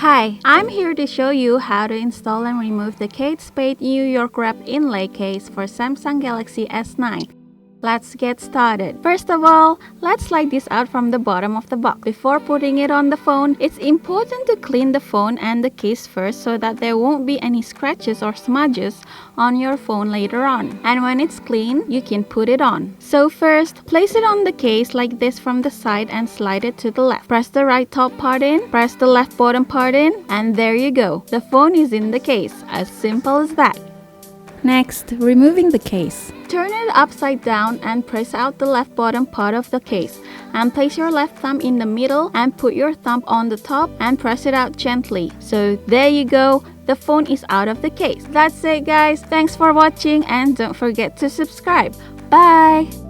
Hi, I'm here to show you how to install and remove the Kate Spade New York wrap inlay case for Samsung Galaxy S9. Let's get started. First of all, let's slide this out from the bottom of the box. Before putting it on the phone, it's important to clean the phone and the case first so that there won't be any scratches or smudges on your phone later on. And when it's clean, you can put it on. So first, place it on the case like this from the side and slide it to the left. Press the right top part in, press the left bottom part in, and there you go. The phone is in the case. As simple as that. Next, removing the case. Turn it upside down and press out the left bottom part of the case. And place your left thumb in the middle and put your thumb on the top and press it out gently. So there you go, the phone is out of the case. That's it guys, thanks for watching and don't forget to subscribe. Bye!